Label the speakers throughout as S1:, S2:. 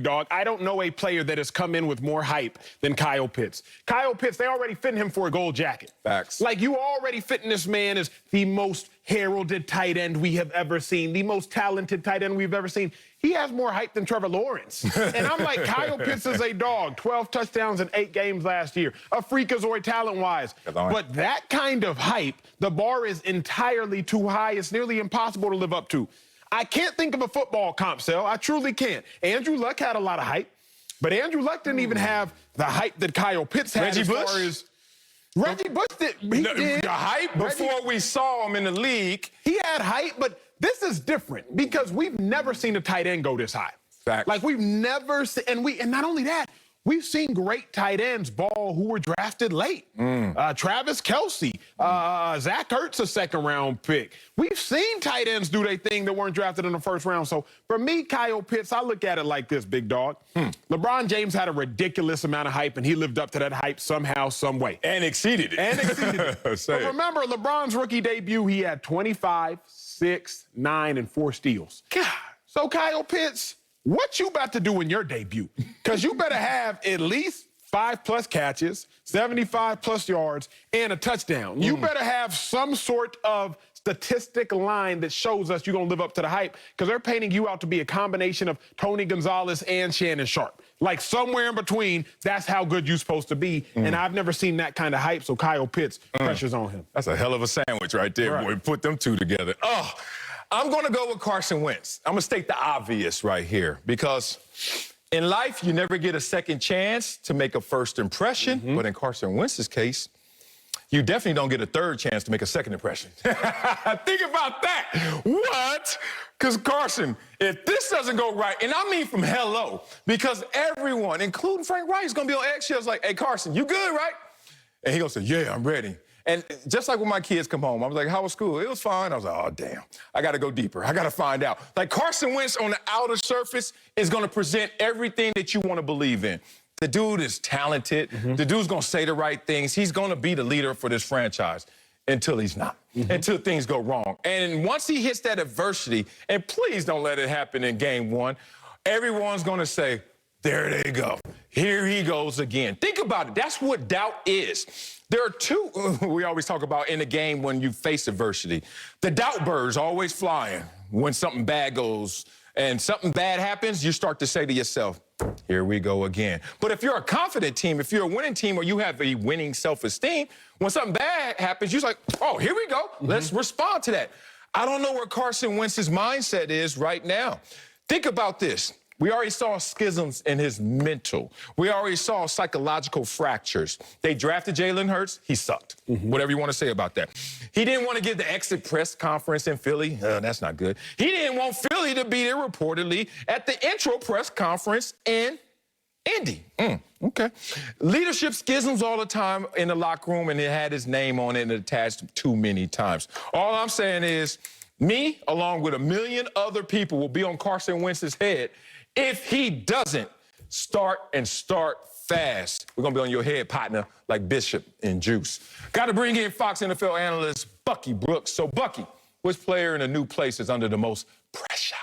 S1: dog. I don't know a player that has come in with more hype than Kyle Pitts. Kyle Pitts, they already fitting him for a gold jacket.
S2: Facts.
S1: Like, you already fitting this man as the most heralded tight end we have ever seen, the most talented tight end we've ever seen. He has more hype than Trevor Lawrence. And I'm like, Kyle Pitts is a dog. 12 touchdowns in 8 games last year. A freakazoid talent-wise. But that kind of hype, the bar is entirely too high. It's nearly impossible to live up to. I can't think of a football comp, Sel. I truly can't. Andrew Luck had a lot of hype, but Andrew Luck didn't even have the hype that Kyle Pitts had.
S2: Reggie Bush?
S1: Reggie Bush did. He did.
S2: The hype before we saw him in the league.
S1: He had hype, but this is different because we've never seen a tight end go this high.
S2: Facts.
S1: Like, we've never seen, and not only that, we've seen great tight ends ball who were drafted late. Travis Kelce, Zach Ertz, a second-round pick. We've seen tight ends do their thing that weren't drafted in the first round. So, for me, Kyle Pitts, I look at it like this, big dog. LeBron James had a ridiculous amount of hype, and he lived up to that hype somehow, some way.
S2: And exceeded it.
S1: But remember, LeBron's rookie debut, he had 25, 6, 9, and 4 steals. God. So, Kyle Pitts, what you about to do in your debut? Because you better have at least 5+ catches, 75+ yards, and a touchdown. You better have some sort of statistic line that shows us you're going to live up to the hype, because they're painting you out to be a combination of Tony Gonzalez and Shannon Sharp. Like, somewhere in between, that's how good you're supposed to be. And I've never seen that kind of hype, so Kyle Pitts, pressure's on him.
S2: That's a hell of a sandwich right there, boy. Put them two together. Oh, I'm going to go with Carson Wentz. I'm going to state the obvious right here, because in life, you never get a second chance to make a first impression. But in Carson Wentz's case, you definitely don't get a third chance to make a second impression. Think about that. What? Because Carson, if this doesn't go right, and I mean from hello, because everyone, including Frank Wright, is going to be on eggshells like, hey, Carson, you good, right? And he going to say, yeah, I'm ready. And just like when my kids come home, I was like, how was school? It was fine. I was like, oh, damn. I got to go deeper. I got to find out. Like, Carson Wentz on the outer surface is going to present everything that you want to believe in. The dude is talented. The dude's going to say the right things. He's going to be the leader for this franchise until he's not, until things go wrong. And once he hits that adversity, and please don't let it happen in game 1, everyone's going to say, there they go. Here he goes again. Think about it. That's what doubt is. There are two we always talk about in the game when you face adversity. The doubt birds always flying when something bad goes and something bad happens, you start to say to yourself, here we go again. But if you're a confident team, if you're a winning team or you have a winning self-esteem, when something bad happens, you're like, oh, here we go. Let's respond to that. I don't know where Carson Wentz's mindset is right now. Think about this. We already saw schisms in his mental. We already saw psychological fractures. They drafted Jalen Hurts. He sucked. Whatever you want to say about that. He didn't want to give the exit press conference in Philly. That's not good. He didn't want Philly to be there reportedly at the intro press conference in Indy. Okay. Leadership schisms all the time in the locker room, and it had his name on it and attached too many times. All I'm saying is, me, along with a million other people, will be on Carson Wentz's head if he doesn't start fast. We're going to be on your head, partner, like Bishop and Juice. Got to bring in Fox NFL analyst Bucky Brooks. So, Bucky, which player in a new place is under the most pressure?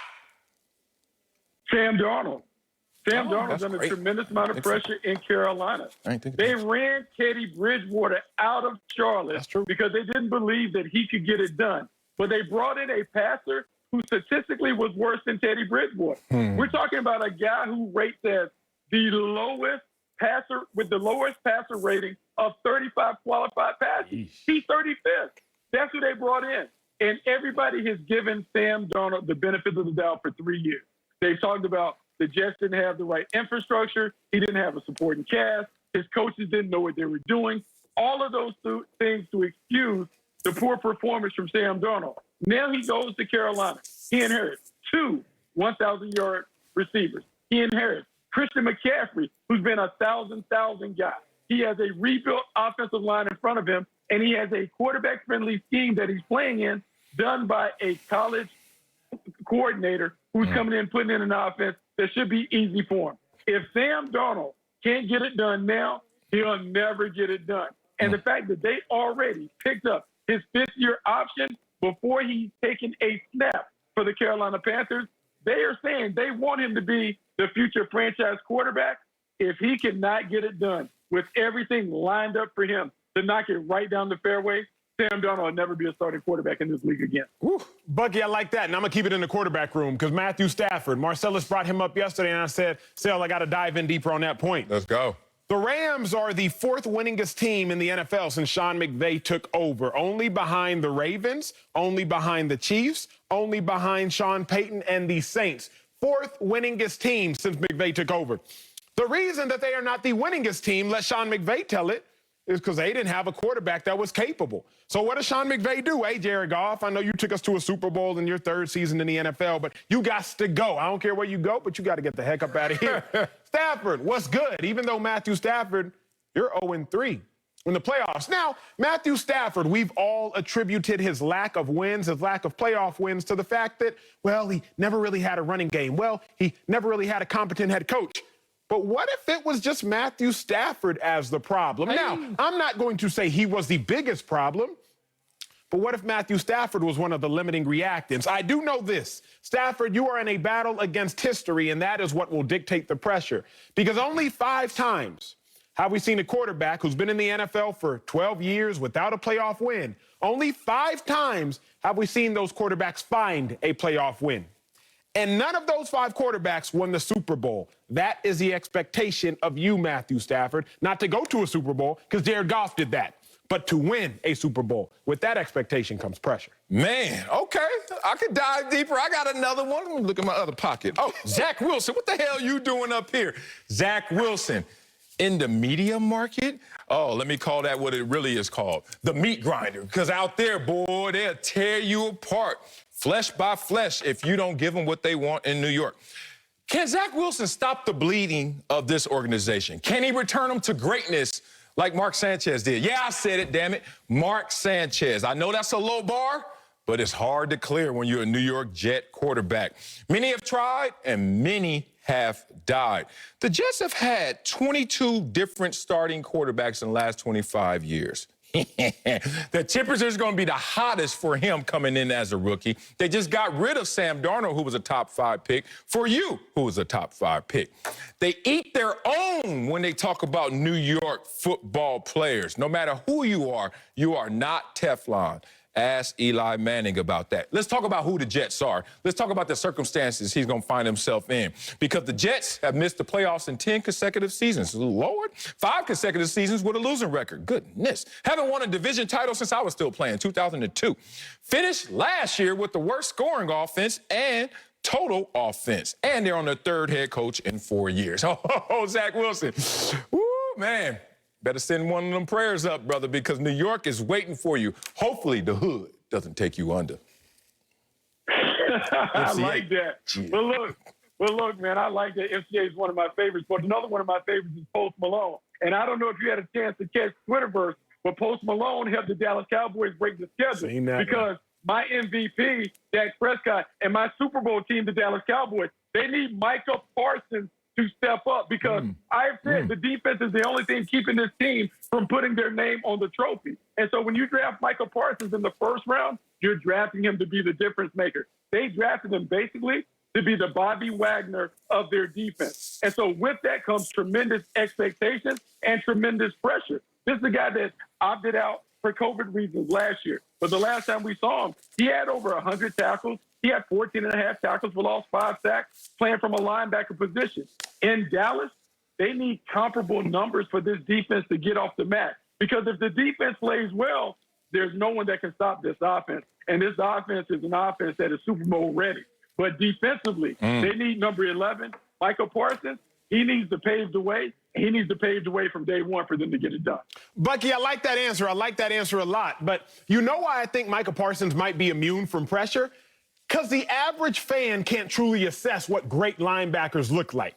S3: Sam Darnold. Sam Darnold's under a tremendous amount of pressure in Carolina. They ran Teddy Bridgewater out of Charlotte because they didn't believe that he could get it done. But they brought in a passer who statistically was worse than Teddy Bridgewater. We're talking about a guy who rates as the lowest passer with the lowest passer rating of 35 qualified passes. He's 35th. That's who they brought in. And everybody has given Sam Darnold the benefit of the doubt for 3 years. They've talked about the Jets didn't have the right infrastructure. He didn't have a supporting cast. His coaches didn't know what they were doing. All of those things to excuse the poor performance from Sam Darnold. Now he goes to Carolina. He inherits 2 1,000-yard receivers. He inherits Christian McCaffrey, who's been a 1,000 guy. He has a rebuilt offensive line in front of him, and he has a quarterback-friendly scheme that he's playing in, done by a college coordinator who's coming in, putting in an offense that should be easy for him. If Sam Darnold can't get it done now, he'll never get it done. And the fact that they already picked up his 5th-year option before he's taken a snap for the Carolina Panthers, they are saying they want him to be the future franchise quarterback. If he cannot get it done with everything lined up for him to knock it right down the fairway, Sam Darnold will never be a starting quarterback in this league again.
S1: Woo. Bucky, I like that. And I'm going to keep it in the quarterback room because Matthew Stafford, Marcellus brought him up yesterday, and I said, Sal, I got to dive in deeper on that point.
S2: Let's go.
S1: The Rams are the fourth winningest team in the NFL since Sean McVay took over, only behind the Ravens, only behind the Chiefs, only behind Sean Payton and the Saints. Fourth winningest team since McVay took over. The reason that they are not the winningest team, let Sean McVay tell it, is because they didn't have a quarterback that was capable. So what does Sean McVay do? Hey, Jared Goff, I know you took us to a Super Bowl in your third season in the NFL, but you got to go. I don't care where you go, but you got to get the heck up out of here. Stafford, what's good? Even though Matthew Stafford, you're 0-3 in the playoffs. Now, Matthew Stafford, we've all attributed his lack of wins, his lack of playoff wins to the fact that, well, he never really had a running game. Well, he never really had a competent head coach. But what if it was just Matthew Stafford as the problem? Now, I'm not going to say he was the biggest problem, but what if Matthew Stafford was one of the limiting reactants? I do know this. Stafford, you are in a battle against history, and that is what will dictate the pressure. Because only 5 times have we seen a quarterback who's been in the NFL for 12 years without a playoff win. Only 5 times have we seen those quarterbacks find a playoff win. And none of those 5 quarterbacks won the Super Bowl. That is the expectation of you, Matthew Stafford, not to go to a Super Bowl because Jared Goff did that, but to win a Super Bowl. With that expectation comes pressure.
S2: Man, okay. I could dive deeper. I got another one. Let me look at my other pocket. Oh, Zach Wilson. What the hell are you doing up here? Zach Wilson. In the media market, oh, let me call that what it really is called, the meat grinder. Because out there, boy, they'll tear you apart, flesh by flesh, if you don't give them what they want in New York. Can Zach Wilson stop the bleeding of this organization? Can he return them to greatness like Mark Sanchez did? Yeah, I said it, damn it. Mark Sanchez. I know that's a low bar, but it's hard to clear when you're a New York Jet quarterback. Many have tried, and many have died. The Jets have had 22 different starting quarterbacks in the last 25 years. The temperature's going to be the hottest for him coming in as a rookie. They just got rid of Sam Darnold, who was a top 5 pick, for you, who was a top 5 pick. They eat their own when they talk about New York football players. No matter who you are not Teflon. Ask Eli Manning about that. Let's talk about who the Jets are. Let's talk about the circumstances he's going to find himself in. Because the Jets have missed the playoffs in 10 consecutive seasons. Lord, 5 consecutive seasons with a losing record. Goodness. Haven't won a division title since I was still playing, 2002. Finished last year with the worst scoring offense and total offense. And they're on their 3rd head coach in 4 years. Oh, Zach Wilson. Woo, man. Better send one of them prayers up, brother, because New York is waiting for you. Hopefully the hood doesn't take you under.
S3: I like that. Yeah. Well, look, man, I like that. FCA is one of my favorites, but another one of my favorites is Post Malone. And I don't know if you had a chance to catch Twitterverse, but Post Malone helped the Dallas Cowboys break the schedule because my MVP, Dak Prescott, and my Super Bowl team, the Dallas Cowboys, they need Micah Parsons to step up because I've said the defense is the only thing keeping this team from putting their name on the trophy. And so when you draft Micah Parsons in the 1st round, you're drafting him to be the difference maker. They drafted him basically to be the Bobby Wagner of their defense. And so with that comes tremendous expectations and tremendous pressure. This is a guy that opted out for COVID reasons last year. But the last time we saw him, he had over 100 tackles. He had 14.5 tackles for loss, 5 sacks, playing from a linebacker position. In Dallas, they need comparable numbers for this defense to get off the mat. Because if the defense plays well, there's no one that can stop this offense. And this offense is an offense that is Super Bowl ready. But defensively, they need number 11, Michael Parsons. He needs to pave the way. He needs to pave the way from day one for them to get it done.
S1: Bucky, I like that answer. I like that answer a lot. But you know why I think Micah Parsons might be immune from pressure? Because the average fan can't truly assess what great linebackers look like.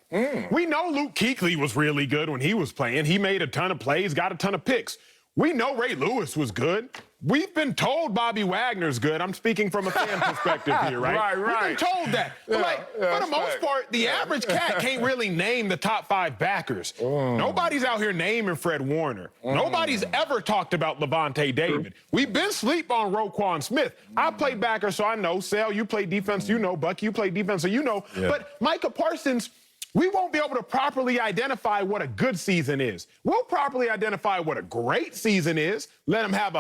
S1: We know Luke Kuechly was really good when he was playing. He made a ton of plays, got a ton of picks. We know Ray Lewis was good. We've been told Bobby Wagner's good. I'm speaking from a fan perspective here, right?
S3: Right.
S1: We've been told that. But for the most part, the average cat can't really name the top 5 backers. Nobody's out here naming Fred Warner. Nobody's ever talked about Levante David. We've been asleep on Roquan Smith. I play backer, so I know. Sal, you play defense, you know. Buck, you play defense, so you know. Yeah. But Micah Parsons, we won't be able to properly identify what a good season is. We'll properly identify what a great season is. Let him have